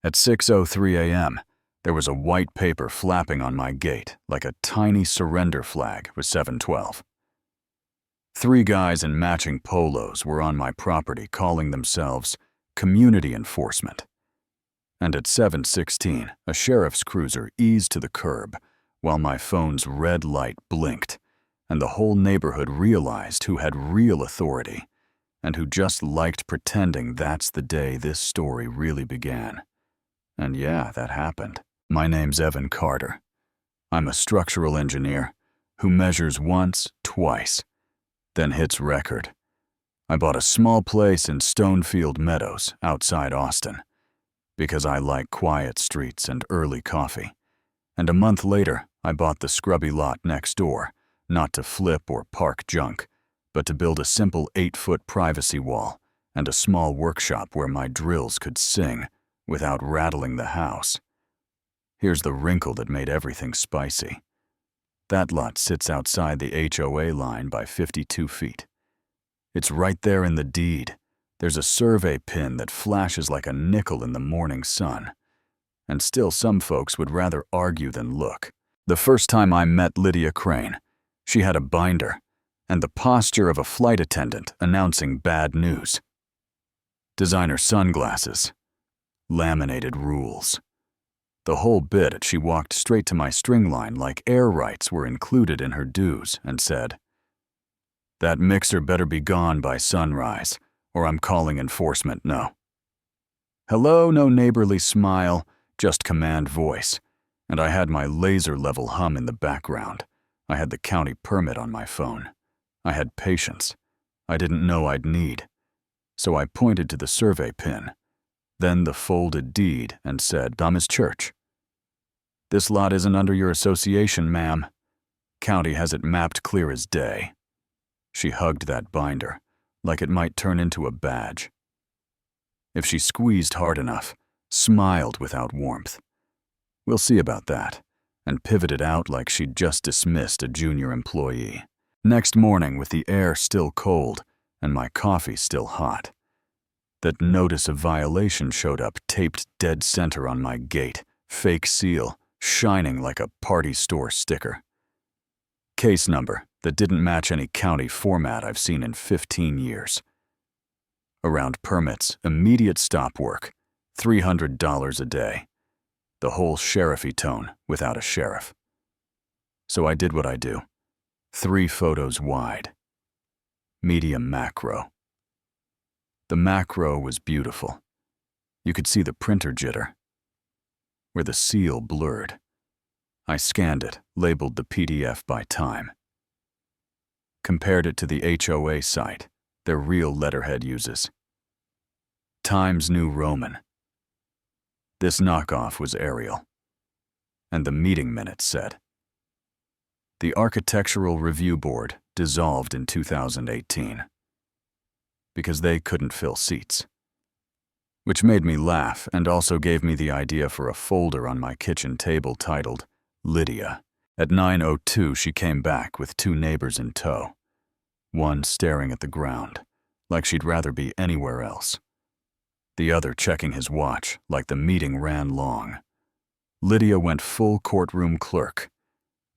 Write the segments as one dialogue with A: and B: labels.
A: At 6:03 a.m., there was a white paper flapping on my gate like a tiny surrender flag with 712. 3 guys in matching polos were on my property calling themselves community enforcement. And at 7:16, a sheriff's cruiser eased to the curb while my phone's red light blinked, and the whole neighborhood realized who had real authority and who just liked pretending that's the day this story really began. And yeah, that happened. My name's Evan Carter. I'm a structural engineer who measures once, twice, then hits record. I bought a small place in Stonefield Meadows outside Austin because I like quiet streets and early coffee. And a month later, I bought the scrubby lot next door, not to flip or park junk, but to build a simple 8-foot privacy wall and a small workshop where my drills could sing without rattling the house. Here's the wrinkle that made everything spicy. That lot sits outside the HOA line by 52 feet. It's right there in the deed. There's a survey pin that flashes like a nickel in the morning sun. And still some folks would rather argue than look. The first time I met Lydia Crane, she had a binder and the posture of a flight attendant announcing bad news. Designer sunglasses. Laminated rules. The whole bit, she walked straight to my string line like air rights were included in her dues and said, "That mixer better be gone by sunrise, or I'm calling enforcement no." Hello, no neighborly smile, just command voice, and I had my laser-level hum in the background. I had the county permit on my phone. I had patience. I didn't know I'd need. So I pointed to the survey pin, then the folded deed, and said, "Thomas Church. This lot isn't under your association, ma'am. County has it mapped clear as day." She hugged that binder, like it might turn into a badge. If she squeezed hard enough, smiled without warmth. We'll see about that, and pivoted out like she'd just dismissed a junior employee. Next morning, with the air still cold and my coffee still hot, that notice of violation showed up taped dead center on my gate, fake seal, shining like a party store sticker. Case number that didn't match any county format I've seen in 15 years. Around permits, immediate stop work, $300 a day. The whole sheriffy tone without a sheriff. So I did what I do. 3 photos wide. Medium macro. The macro was beautiful. You could see the printer jitter, where the seal blurred. I scanned it, labeled the PDF by time. Compared it to the HOA site their real letterhead uses. Times New Roman. This knockoff was Arial. And the meeting minutes said, "The Architectural Review Board dissolved in 2018 because they couldn't fill seats." Which made me laugh and also gave me the idea for a folder on my kitchen table titled Lydia. At 9:02, she came back with 2 neighbors in tow. One staring at the ground, like she'd rather be anywhere else. The other checking his watch, like the meeting ran long. Lydia went full courtroom clerk.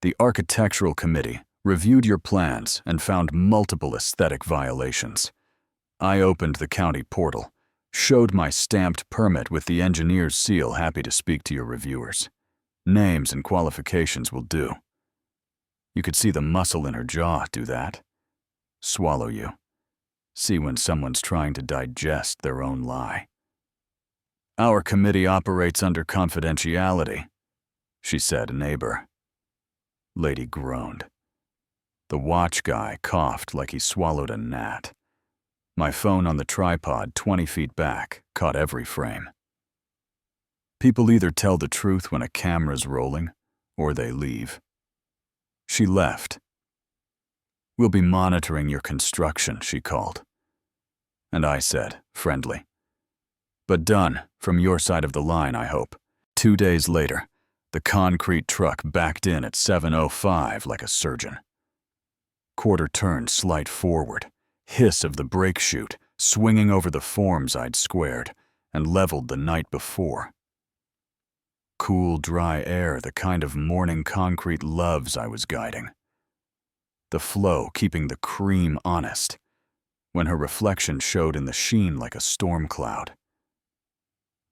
A: "The Architectural Committee reviewed your plans and found multiple aesthetic violations. I opened the county portal, showed my stamped permit with the engineer's seal, happy to speak to your reviewers. Names and qualifications will do." You could see the muscle in her jaw do that. Swallow you. See when someone's trying to digest their own lie. "Our committee operates under confidentiality," she said, neighbor. Lady groaned. The watch guy coughed like he swallowed a gnat. My phone on the tripod 20 feet back caught every frame. People either tell the truth when a camera's rolling, or they leave. She left. "We'll be monitoring your construction," she called. And I said, friendly, "But done, from your side of the line, I hope." 2 days later, the concrete truck backed in at 7:05 like a surgeon. Quarter turn, slight forward, hiss of the brake chute, swinging over the forms I'd squared and leveled the night before. cool, dry air, the kind of morning concrete loves I was guiding. The flow keeping the cream honest, when her reflection showed in the sheen like a storm cloud.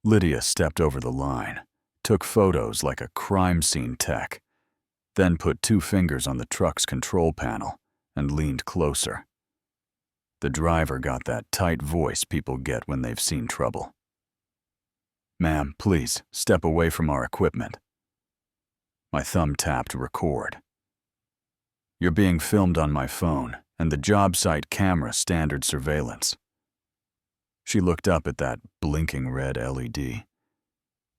A: Lydia stepped over the line, took photos like a crime scene tech, then put 2 fingers on the truck's control panel and leaned closer. The driver got that tight voice people get when they've seen trouble. "Ma'am, please, step away from our equipment." My thumb tapped record. "You're being filmed on my phone and the job site camera standard surveillance." She looked up at that blinking red LED,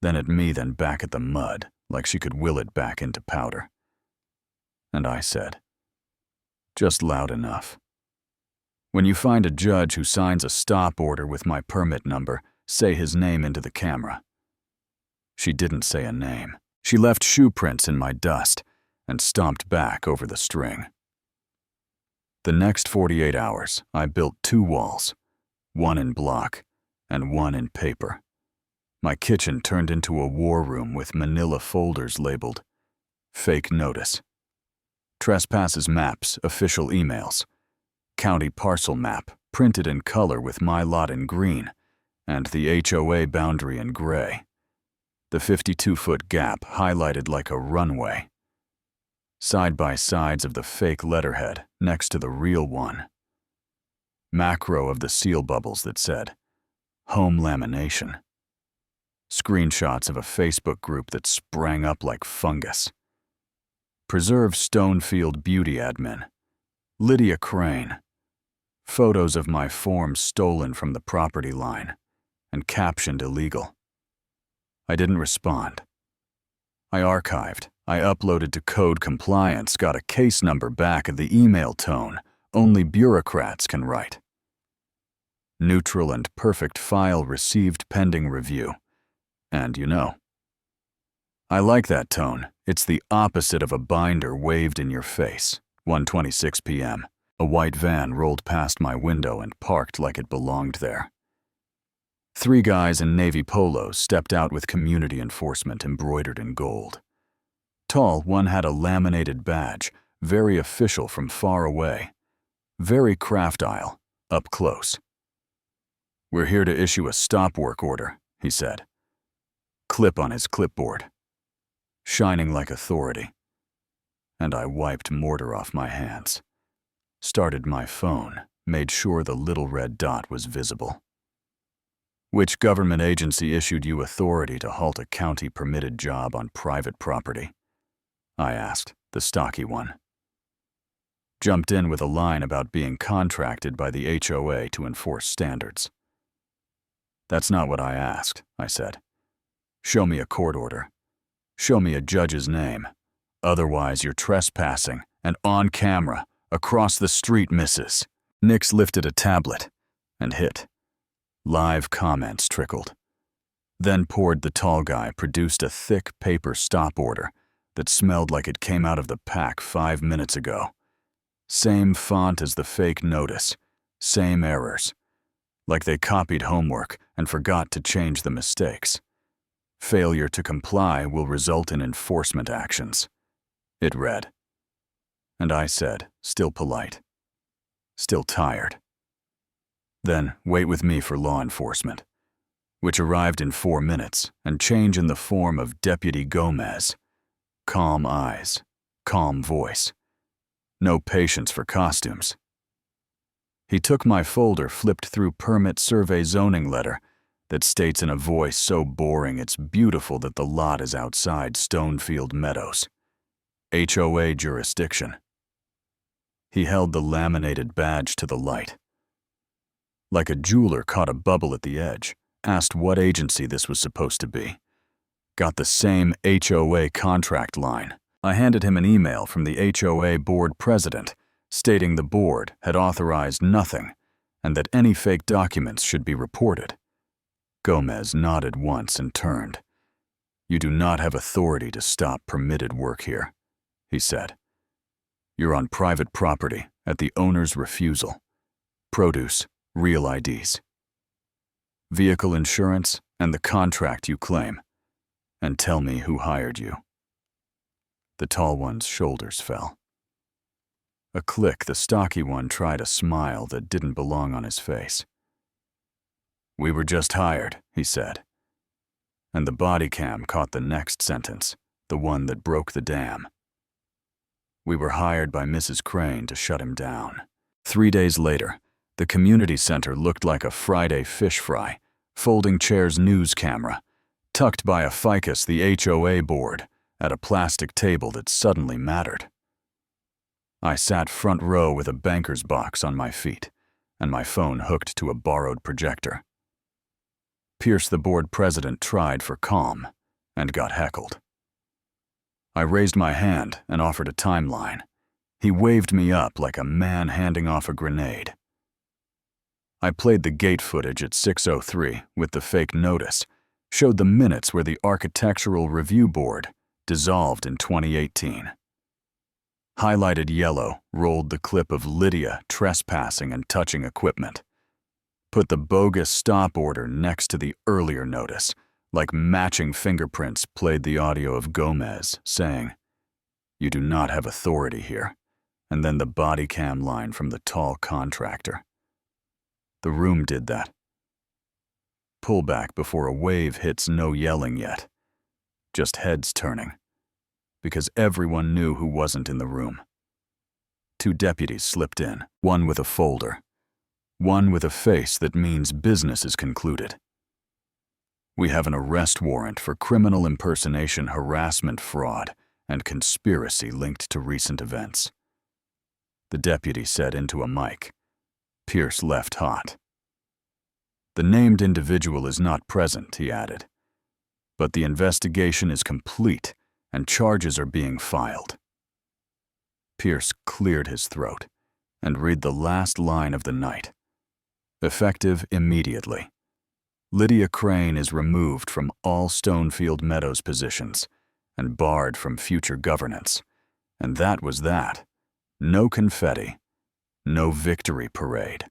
A: then at me, then back at the mud, like she could will it back into powder. And I said, "Just loud enough. When you find a judge who signs a stop order with my permit number, say his name into the camera." She didn't say a name. She left shoe prints in my dust and stomped back over the string. The next 48 hours, I built 2 walls, one in block and one in paper. My kitchen turned into a war room with manila folders labeled "Fake Notice," Trespasses maps, official emails, county parcel map printed in color with my lot in green and the HOA boundary in gray, the 52-foot gap highlighted like a runway, side by sides of the fake letterhead next to the real one, macro of the seal bubbles that said "Home Lamination," screenshots of a Facebook group that sprang up like fungus, Preserve Stonefield Beauty admin, Lydia Crane, photos of my form stolen from the property line and captioned illegal. I didn't respond. I archived, I uploaded to Code Compliance, got a case number back of the email tone only bureaucrats can write. Neutral and perfect file received pending review. And you know, I like that tone. It's the opposite of a binder waved in your face. 1:26 p.m. A white van rolled past my window and parked like it belonged there. 3 guys in navy polos stepped out with community enforcement embroidered in gold. Tall, one had a laminated badge, very official from far away. Very craft-ile, up close. "We're here to issue a stop work order," he said. Clip on his clipboard. Shining like authority. And I wiped mortar off my hands. Started my phone, made sure the little red dot was visible. "Which government agency issued you authority to halt a county-permitted job on private property?" I asked, the stocky one. Jumped in with a line about being contracted by the HOA to enforce standards. "That's not what I asked," I said. "Show me a court order. Show me a judge's name. Otherwise, you're trespassing, and on camera, across the street, missus." Nix lifted a tablet and hit. Live comments trickled. Then poured the tall guy produced a thick paper stop order that smelled like it came out of the pack 5 minutes ago. Same font as the fake notice, same errors. Like they copied homework and forgot to change the mistakes. Failure to comply will result in enforcement actions. It read. And I said, still polite, still tired. Then wait with me for law enforcement, which arrived in 4 minutes, and change in the form of Deputy Gomez. Calm eyes, calm voice. No patience for costumes. He took my folder, flipped through permit survey zoning letter that states in a voice so boring it's beautiful that the lot is outside Stonefield Meadows. HOA jurisdiction. He held the laminated badge to the light. Like a jeweler caught a bubble at the edge, asked what agency this was supposed to be. Got the same HOA contract line. I handed him an email from the HOA board president stating the board had authorized nothing and that any fake documents should be reported. Gomez nodded once and turned. "You do not have authority to stop permitted work here," he said. "You're on private property at the owner's refusal. Produce, real IDs. Vehicle insurance and the contract you claim. and tell me who hired you." The tall one's shoulders fell. A click, the stocky one tried a smile that didn't belong on his face. "We were just hired," he said. And the body cam caught the next sentence, the one that broke the dam. "We were hired by Mrs. Crane to shut him down." 3 days later, the community center looked like a Friday fish fry, folding chair's news camera, tucked by a ficus the HOA board, at a plastic table that suddenly mattered. I sat front row with a banker's box on my feet, and my phone hooked to a borrowed projector. Pierce, the board president, tried for calm and got heckled. I raised my hand and offered a timeline. He waved me up like a man handing off a grenade. I played the gate footage at 6:03 with the fake notice, showed the minutes where the Architectural Review Board dissolved in 2018. Highlighted yellow rolled the clip of Lydia trespassing and touching equipment. Put the bogus stop order next to the earlier notice, like matching fingerprints played the audio of Gomez saying, "You do not have authority here," and then the body cam line from the tall contractor. The room did that. Pull back before a wave hits no yelling yet. Just heads turning. Because everyone knew who wasn't in the room. 2 deputies slipped in, one with a folder, one with a face that means business is concluded. "We have an arrest warrant for criminal impersonation, harassment, fraud, and conspiracy linked to recent events," the deputy said into a mic. Pierce left hot. "The named individual is not present," he added, "but the investigation is complete and charges are being filed." Pierce cleared his throat and read the last line of the night. "Effective immediately. Lydia Crane is removed from all Stonefield Meadows positions and barred from future governance." And that was that. No confetti, no victory parade.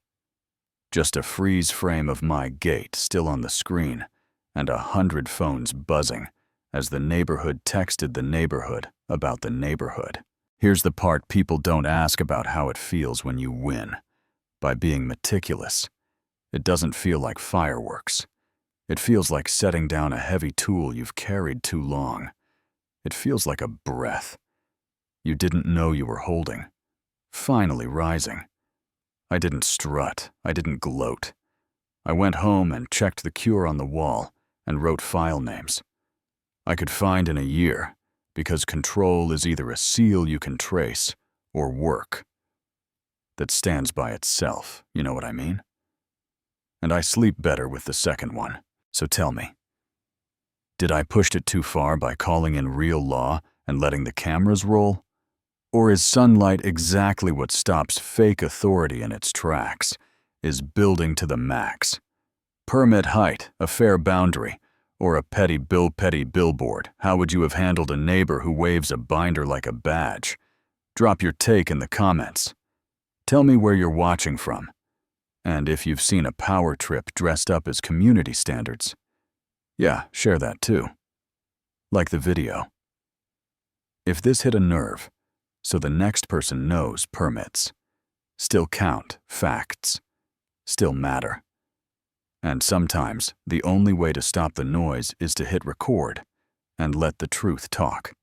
A: Just a freeze frame of my gate still on the screen and 100 phones buzzing as the neighborhood texted the neighborhood about the neighborhood. Here's the part people don't ask about: how it feels when you win. By being meticulous, it doesn't feel like fireworks. It feels like setting down a heavy tool you've carried too long. It feels like a breath you didn't know you were holding, finally rising. I didn't strut, I didn't gloat. I went home and checked the cure on the wall and wrote file names. I could find in a year, because control is either a seal you can trace or work that stands by itself, you know what I mean? And I sleep better with the second one. So tell me, did I push it too far by calling in real law and letting the cameras roll? Or is sunlight exactly what stops fake authority in its tracks? Is building to the max? Permit height, a fair boundary, or a petty billboard? How would you have handled a neighbor who waves a binder like a badge? Drop your take in the comments. Tell me where you're watching from, and if you've seen a power trip dressed up as community standards. Yeah, share that too. Like the video. If this hit a nerve, so the next person knows permits still count, facts still matter. And sometimes the only way to stop the noise is to hit record and let the truth talk.